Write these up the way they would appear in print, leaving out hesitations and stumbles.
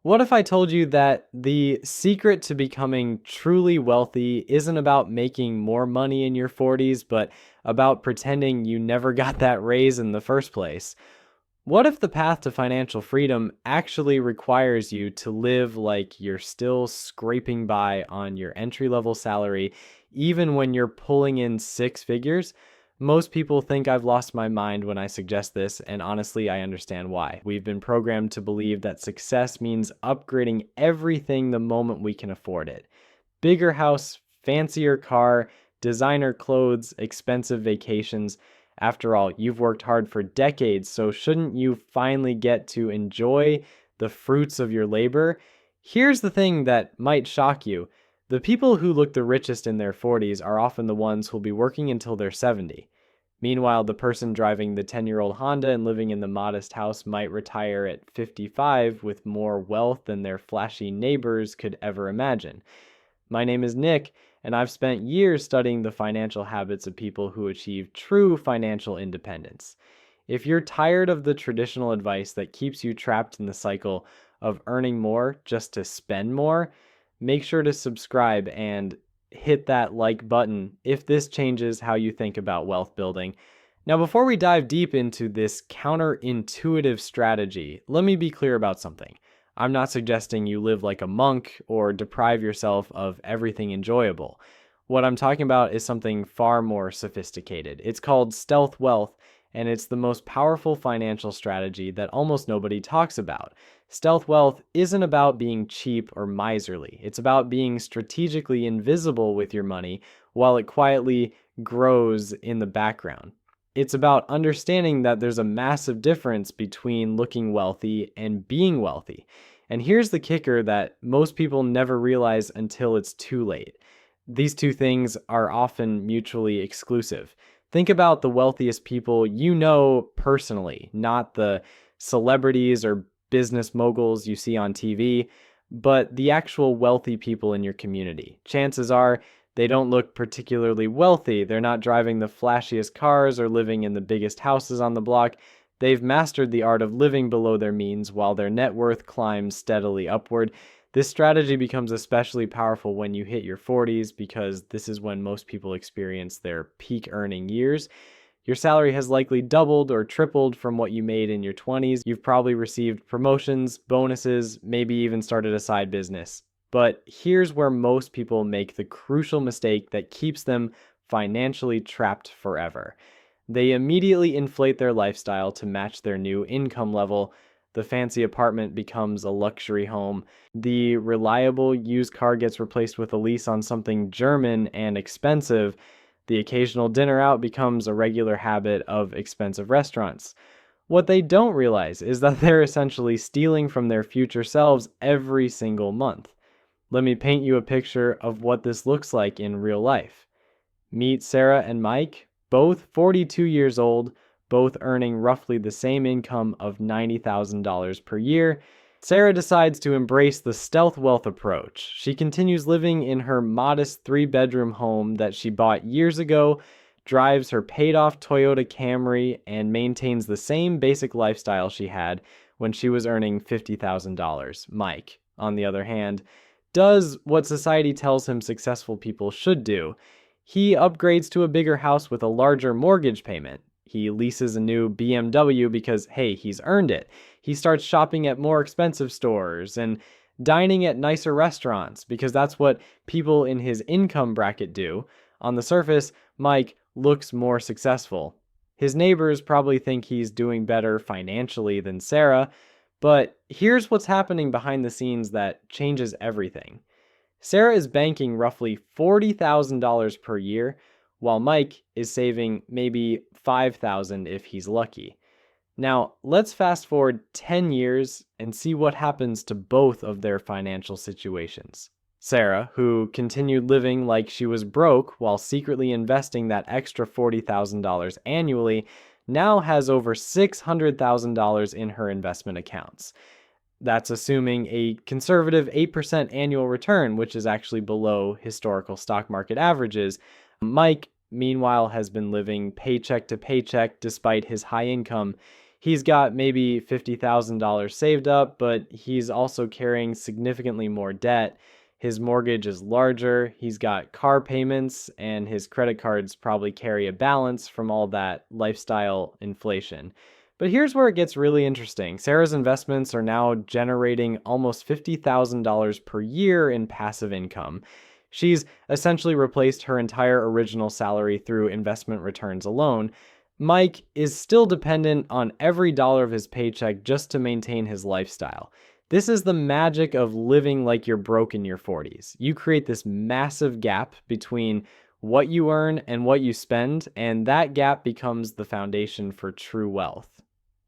What if I told you that the secret to becoming truly wealthy isn't about making more money in your 40s, but about pretending you never got that raise in the first place? What if the path to financial freedom actually requires you to live like you're still scraping by on your entry level salary, even when you're pulling in six figures? Most people think I've lost my mind when I suggest this, and honestly, I understand why. We've been programmed to believe that success means upgrading everything the moment we can afford it. Bigger house, fancier car, designer clothes, expensive vacations. After all, you've worked hard for decades, so shouldn't you finally get to enjoy the fruits of your labor? Here's the thing that might shock you. The people who look the richest in their 40s are often the ones who'll be working until they're 70. Meanwhile, the person driving the 10-year-old Honda and living in the modest house might retire at 55 with more wealth than their flashy neighbors could ever imagine. My name is Nick, and I've spent years studying the financial habits of people who achieve true financial independence. If you're tired of the traditional advice that keeps you trapped in the cycle of earning more just to spend more, make sure to subscribe and hit that like button if this changes how you think about wealth building. Now, before we dive deep into this counterintuitive strategy, let me be clear about something. I'm not suggesting you live like a monk or deprive yourself of everything enjoyable. What I'm talking about is something far more sophisticated. It's called stealth wealth, and it's the most powerful financial strategy that almost nobody talks about. Stealth wealth isn't about being cheap or miserly. It's about being strategically invisible with your money while it quietly grows in the background. It's about understanding that there's a massive difference between looking wealthy and being wealthy. And here's the kicker that most people never realize until it's too late. These two things are often mutually exclusive. Think about the wealthiest people you know personally, not the celebrities or business moguls you see on TV, but the actual wealthy people in your community. Chances are they don't look particularly wealthy. They're not driving the flashiest cars or living in the biggest houses on the block. They've mastered the art of living below their means while their net worth climbs steadily upward. This strategy becomes especially powerful when you hit your 40s because this is when most people experience their peak earning years. Your salary has likely doubled or tripled from what you made in your 20s. You've probably received promotions, bonuses, maybe even started a side business. But here's where most people make the crucial mistake that keeps them financially trapped forever. They immediately inflate their lifestyle to match their new income level. The fancy apartment becomes a luxury home. The reliable used car gets replaced with a lease on something German and expensive. The occasional dinner out becomes a regular habit of expensive restaurants. What they don't realize is that they're essentially stealing from their future selves every single month. Let me paint you a picture of what this looks like in real life. Meet Sarah and Mike, both 42 years old, both earning roughly the same income of $90,000 per year. Sarah decides to embrace the stealth wealth approach. She continues living in her modest 3-bedroom home that she bought years ago, drives her paid-off Toyota Camry, and maintains the same basic lifestyle she had when she was earning $50,000. Mike, on the other hand, does what society tells him successful people should do. He upgrades to a bigger house with a larger mortgage payment. He leases a new BMW because, hey, he's earned it. He starts shopping at more expensive stores and dining at nicer restaurants because that's what people in his income bracket do. On the surface, Mike looks more successful. His neighbors probably think he's doing better financially than Sarah, but here's what's happening behind the scenes that changes everything. Sarah is banking roughly $40,000 per year, while Mike is saving maybe $5,000 if he's lucky. Now, let's fast forward 10 years and see what happens to both of their financial situations. Sarah, who continued living like she was broke while secretly investing that extra $40,000 annually, now has over $600,000 in her investment accounts. That's assuming a conservative 8% annual return, which is actually below historical stock market averages. Mike, meanwhile, has been living paycheck to paycheck despite his high income. He's got maybe $50,000 saved up, but he's also carrying significantly more debt. His mortgage is larger, he's got car payments, and his credit cards probably carry a balance from all that lifestyle inflation. But here's where it gets really interesting. Sarah's investments are now generating almost $50,000 per year in passive income. She's essentially replaced her entire original salary through investment returns alone. Mike is still dependent on every dollar of his paycheck just to maintain his lifestyle. This is the magic of living like you're broke in your 40s. You create this massive gap between what you earn and what you spend, and that gap becomes the foundation for true wealth.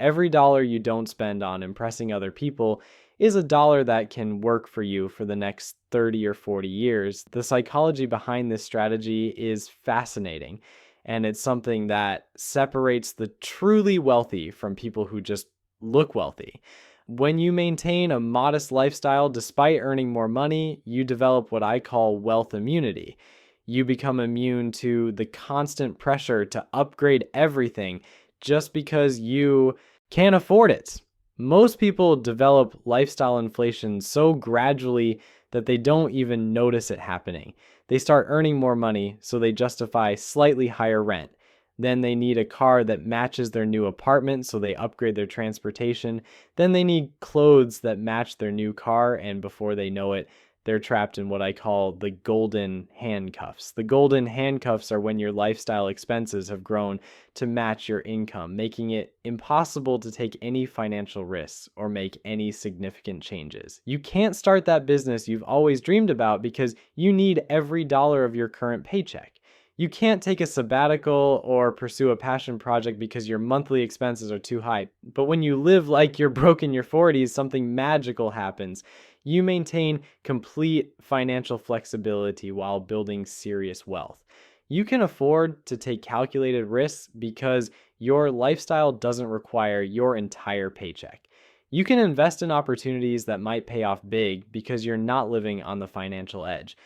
Every dollar you don't spend on impressing other people is a dollar that can work for you for the next 30 or 40 years. The psychology behind this strategy is fascinating, and it's something that separates the truly wealthy from people who just look wealthy. When you maintain a modest lifestyle despite earning more money, you develop what I call wealth immunity. You become immune to the constant pressure to upgrade everything just because you can't afford it. Most people develop lifestyle inflation so gradually that they don't even notice it happening. They start earning more money, so they justify slightly higher rent. Then they need a car that matches their new apartment, so they upgrade their transportation. Then they need clothes that match their new car, and before they know it, they're trapped in what I call the golden handcuffs. The golden handcuffs are when your lifestyle expenses have grown to match your income, making it impossible to take any financial risks or make any significant changes. You can't start that business you've always dreamed about because you need every dollar of your current paycheck. You can't take a sabbatical or pursue a passion project because your monthly expenses are too high. But when you live like you're broke in your 40s, something magical happens. You maintain complete financial flexibility while building serious wealth. You can afford to take calculated risks because your lifestyle doesn't require your entire paycheck. You can invest in opportunities that might pay off big because you're not living on the financial edge.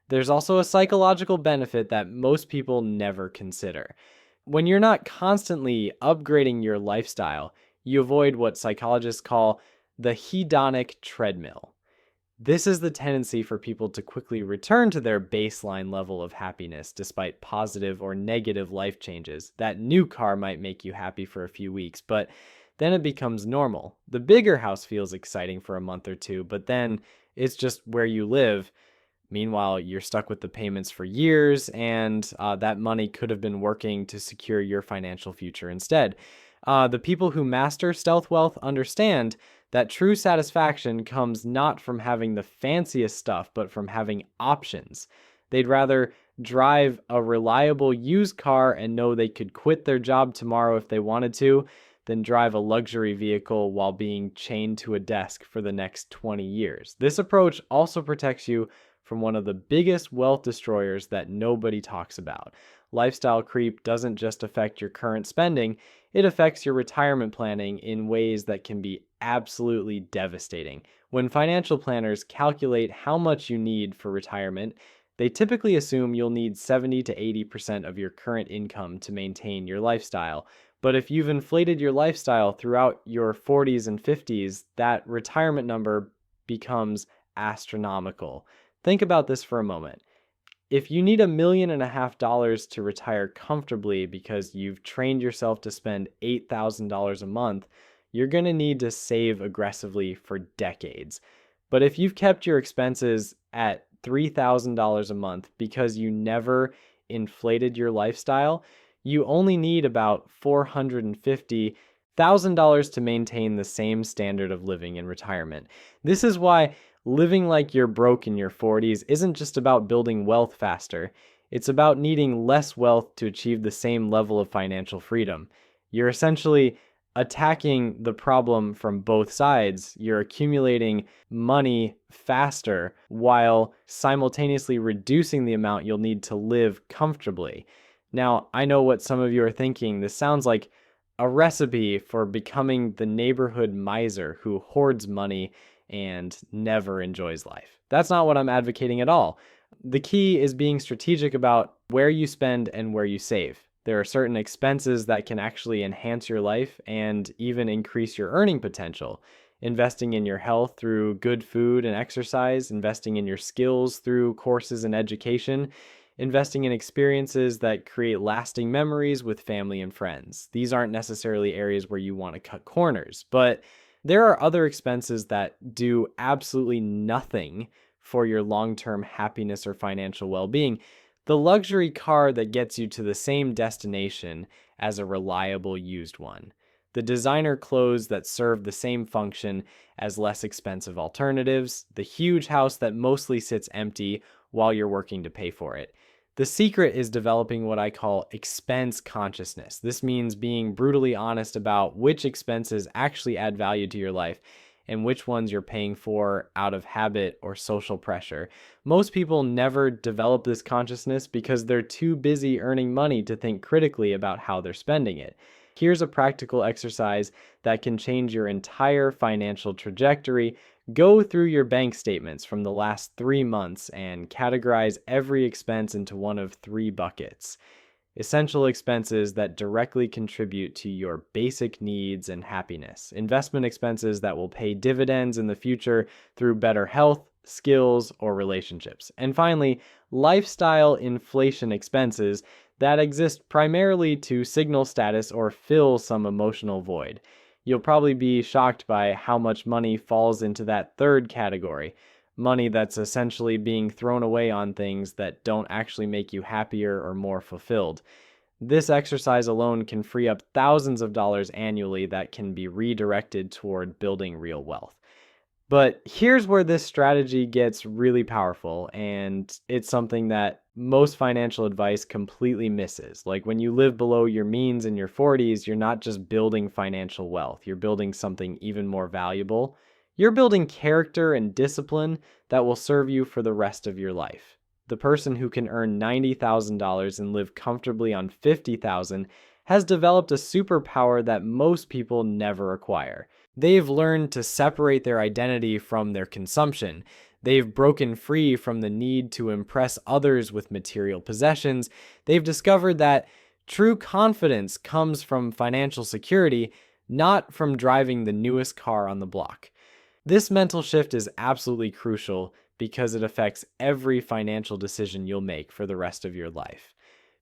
There's also a psychological benefit that most people never consider. When you're not constantly upgrading your lifestyle, you avoid what psychologists call the hedonic treadmill. This is the tendency for people to quickly return to their baseline level of happiness despite positive or negative life changes. That new car might make you happy for a few weeks, but then it becomes normal. The bigger house feels exciting for a month or two, but then it's just where you live. Meanwhile, you're stuck with the payments for years, and that money could have been working to secure your financial future instead. The people who master stealth wealth understand that true satisfaction comes not from having the fanciest stuff, but from having options. They'd rather drive a reliable used car and know they could quit their job tomorrow if they wanted to, than drive a luxury vehicle while being chained to a desk for the next 20 years. This approach also protects you from one of the biggest wealth destroyers that nobody talks about. Lifestyle creep doesn't just affect your current spending, it affects your retirement planning in ways that can be absolutely devastating. When financial planners calculate how much you need for retirement, they typically assume you'll need 70 to 80% of your current income to maintain your lifestyle. But if you've inflated your lifestyle throughout your 40s and 50s, that retirement number becomes astronomical. Think about this for a moment. If you need $1.5 million to retire comfortably because you've trained yourself to spend $8,000 a month, you're going to need to save aggressively for decades. But if you've kept your expenses at $3,000 a month because you never inflated your lifestyle, you only need about $450,000 to maintain the same standard of living in retirement. This is why living like you're broke in your 40s isn't just about building wealth faster. It's about needing less wealth to achieve the same level of financial freedom. You're essentially attacking the problem from both sides. You're accumulating money faster while simultaneously reducing the amount you'll need to live comfortably. Now, I know what some of you are thinking. This sounds like a recipe for becoming the neighborhood miser who hoards money and never enjoys life. That's not what I'm advocating at all. The key is being strategic about where you spend and where you save. There are certain expenses that can actually enhance your life and even increase your earning potential. Investing in your health through good food and exercise, investing in your skills through courses and education, investing in experiences that create lasting memories with family and friends. These aren't necessarily areas where you want to cut corners, but there are other expenses that do absolutely nothing for your long term happiness or financial well being. The luxury car that gets you to the same destination as a reliable used one. The designer clothes that serve the same function as less expensive alternatives. The huge house that mostly sits empty while you're working to pay for it. The secret is developing what I call expense consciousness. This means being brutally honest about which expenses actually add value to your life and which ones you're paying for out of habit or social pressure. Most people never develop this consciousness because they're too busy earning money to think critically about how they're spending it. Here's a practical exercise that can change your entire financial trajectory. Go through your bank statements from the last 3 months and categorize every expense into one of 3 buckets. Essential expenses that directly contribute to your basic needs and happiness. Investment expenses that will pay dividends in the future through better health, skills, or relationships. And finally, lifestyle inflation expenses that exist primarily to signal status or fill some emotional void. You'll probably be shocked by how much money falls into that third category. Money that's essentially being thrown away on things that don't actually make you happier or more fulfilled. This exercise alone can free up thousands of dollars annually that can be redirected toward building real wealth. But here's where this strategy gets really powerful, and it's something that most financial advice completely misses. Like when you live below your means in your 40s, you're not just building financial wealth, you're building something even more valuable. You're building character and discipline that will serve you for the rest of your life. The person who can earn $90,000 and live comfortably on $50,000 has developed a superpower that most people never acquire. They've learned to separate their identity from their consumption. They've broken free from the need to impress others with material possessions. They've discovered that true confidence comes from financial security, not from driving the newest car on the block. This mental shift is absolutely crucial because it affects every financial decision you'll make for the rest of your life.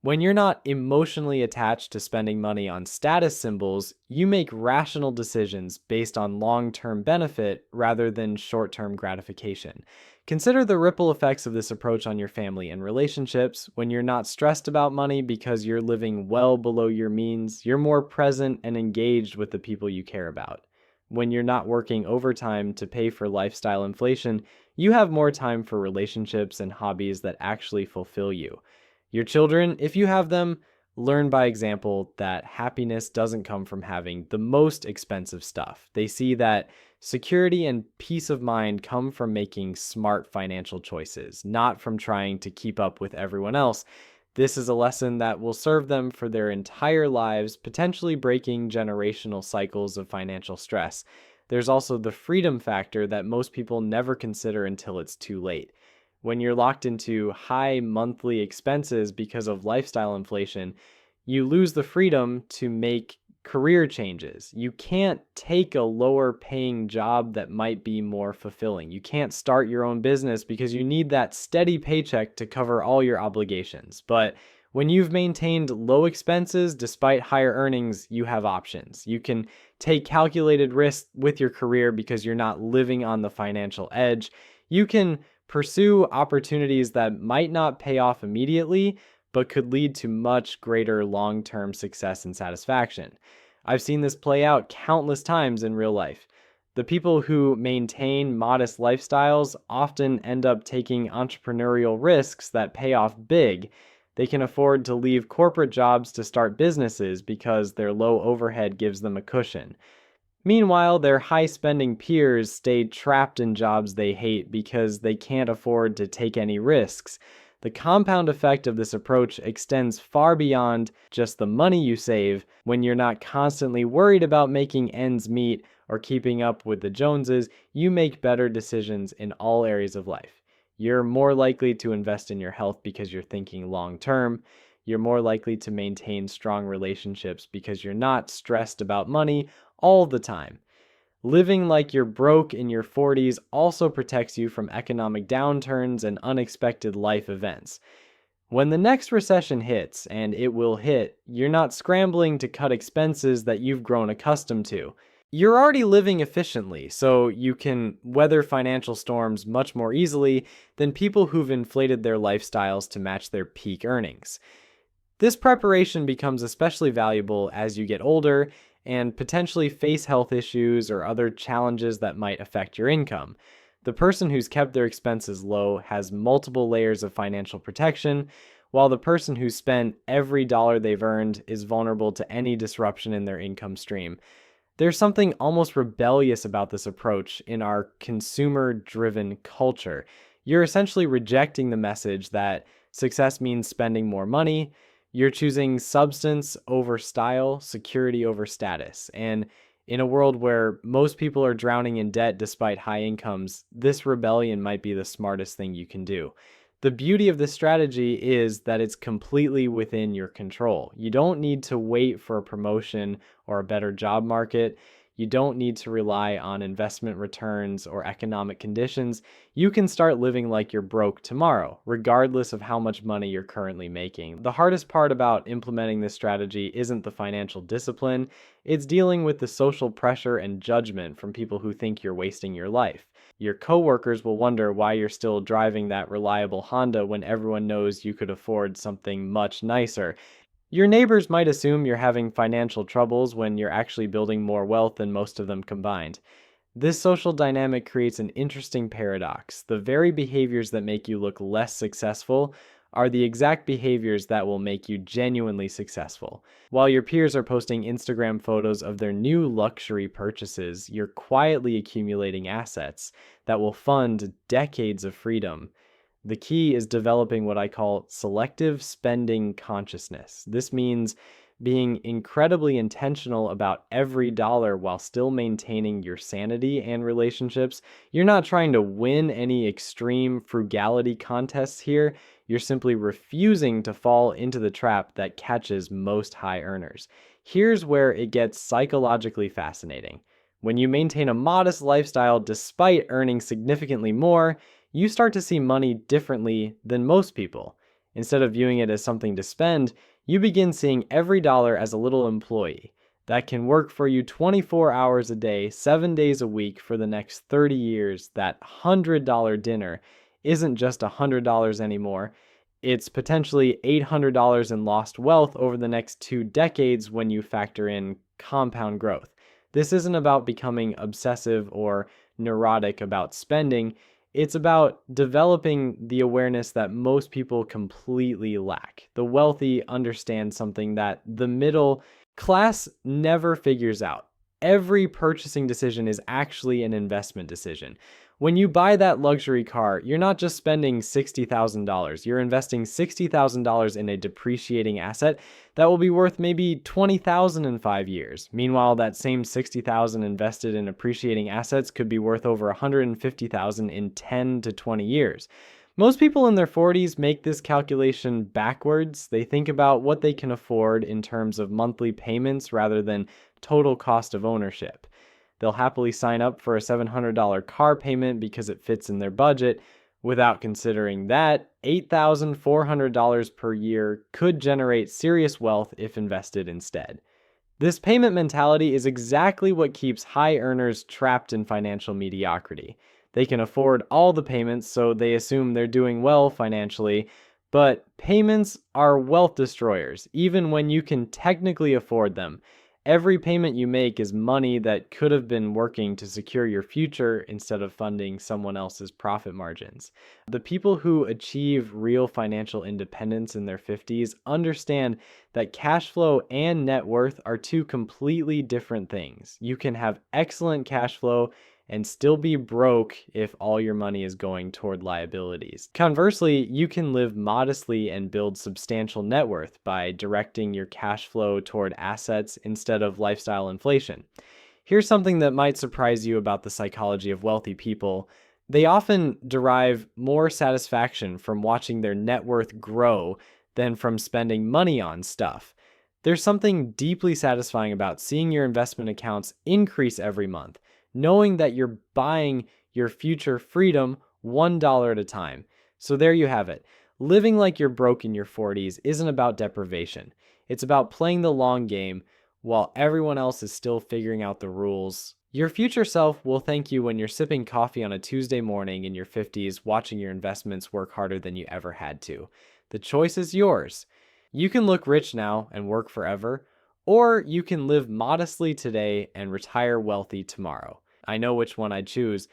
When you're not emotionally attached to spending money on status symbols, you make rational decisions based on long-term benefit rather than short-term gratification. Consider the ripple effects of this approach on your family and relationships. When you're not stressed about money because you're living well below your means, you're more present and engaged with the people you care about. When you're not working overtime to pay for lifestyle inflation, you have more time for relationships and hobbies that actually fulfill you. Your children, if you have them, learn by example that happiness doesn't come from having the most expensive stuff. They see that security and peace of mind come from making smart financial choices, not from trying to keep up with everyone else. This is a lesson that will serve them for their entire lives, potentially breaking generational cycles of financial stress. There's also the freedom factor that most people never consider until it's too late. When you're locked into high monthly expenses because of lifestyle inflation, you lose the freedom to make career changes. You can't take a lower paying job that might be more fulfilling. You can't start your own business because you need that steady paycheck to cover all your obligations. But when you've maintained low expenses despite higher earnings, you have options. You can take calculated risks with your career because you're not living on the financial edge. You can pursue opportunities that might not pay off immediately, but could lead to much greater long-term success and satisfaction. I've seen this play out countless times in real life. The people who maintain modest lifestyles often end up taking entrepreneurial risks that pay off big. They can afford to leave corporate jobs to start businesses because their low overhead gives them a cushion. Meanwhile, their high-spending peers stay trapped in jobs they hate because they can't afford to take any risks. The compound effect of this approach extends far beyond just the money you save. When you're not constantly worried about making ends meet or keeping up with the Joneses, you make better decisions in all areas of life. You're more likely to invest in your health because you're thinking long-term. You're more likely to maintain strong relationships because you're not stressed about money all the time. Living like you're broke in your 40s also protects you from economic downturns and unexpected life events. When the next recession hits, and it will hit, you're not scrambling to cut expenses that you've grown accustomed to. You're already living efficiently, so you can weather financial storms much more easily than people who've inflated their lifestyles to match their peak earnings. This preparation becomes especially valuable as you get older and potentially face health issues or other challenges that might affect your income. The person who's kept their expenses low has multiple layers of financial protection, while the person who's spent every dollar they've earned is vulnerable to any disruption in their income stream. There's something almost rebellious about this approach in our consumer-driven culture. You're essentially rejecting the message that success means spending more money. You're choosing substance over style, security over status. And in a world where most people are drowning in debt despite high incomes, this rebellion might be the smartest thing you can do. The beauty of this strategy is that it's completely within your control. You don't need to wait for a promotion or a better job market. You don't need to rely on investment returns or economic conditions. You can start living like you're broke tomorrow, regardless of how much money you're currently making. The hardest part about implementing this strategy isn't the financial discipline, it's dealing with the social pressure and judgment from people who think you're wasting your life. Your coworkers will wonder why you're still driving that reliable Honda when everyone knows you could afford something much nicer. Your neighbors might assume you're having financial troubles when you're actually building more wealth than most of them combined. This social dynamic creates an interesting paradox. The very behaviors that make you look less successful are the exact behaviors that will make you genuinely successful. While your peers are posting Instagram photos of their new luxury purchases, you're quietly accumulating assets that will fund decades of freedom. The key is developing what I call selective spending consciousness. This means being incredibly intentional about every dollar while still maintaining your sanity and relationships. You're not trying to win any extreme frugality contests here. You're simply refusing to fall into the trap that catches most high earners. Here's where it gets psychologically fascinating. When you maintain a modest lifestyle despite earning significantly more, you start to see money differently than most people. Instead of viewing it as something to spend, you begin seeing every dollar as a little employee that can work for you 24 hours a day, 7 days a week for the next 30 years. That $100 dinner isn't just $100 anymore. It's potentially $800 in lost wealth over the next 2 decades when you factor in compound growth. This isn't about becoming obsessive or neurotic about spending. It's about developing the awareness that most people completely lack. The wealthy understand something that the middle class never figures out. Every purchasing decision is actually an investment decision. When you buy that luxury car, you're not just spending $60,000. You're investing $60,000 in a depreciating asset that will be worth maybe $20,000 in 5 years. Meanwhile, that same $60,000 invested in appreciating assets could be worth over $150,000 in 10 to 20 years. Most people in their 40s make this calculation backwards. They think about what they can afford in terms of monthly payments rather than total cost of ownership. They'll happily sign up for a $700 car payment because it fits in their budget without considering that $8,400 per year could generate serious wealth if invested instead. This payment mentality is exactly what keeps high earners trapped in financial mediocrity. They can afford all the payments, so they assume they're doing well financially, but payments are wealth destroyers, even when you can technically afford them. Every payment you make is money that could have been working to secure your future instead of funding someone else's profit margins. The people who achieve real financial independence in their 50s understand that cash flow and net worth are two completely different things. You can have excellent cash flow and still be broke if all your money is going toward liabilities. Conversely, you can live modestly and build substantial net worth by directing your cash flow toward assets instead of lifestyle inflation. Here's something that might surprise you about the psychology of wealthy people. They often derive more satisfaction from watching their net worth grow than from spending money on stuff. There's something deeply satisfying about seeing your investment accounts increase every month, knowing that you're buying your future freedom $1 at a time. So there you have it. Living like you're broke in your 40s isn't about deprivation. It's about playing the long game while everyone else is still figuring out the rules. Your future self will thank you when you're sipping coffee on a Tuesday morning in your 50s, watching your investments work harder than you ever had to. The choice is yours. You can look rich now and work forever, or you can live modestly today and retire wealthy tomorrow. I know which one I'd choose,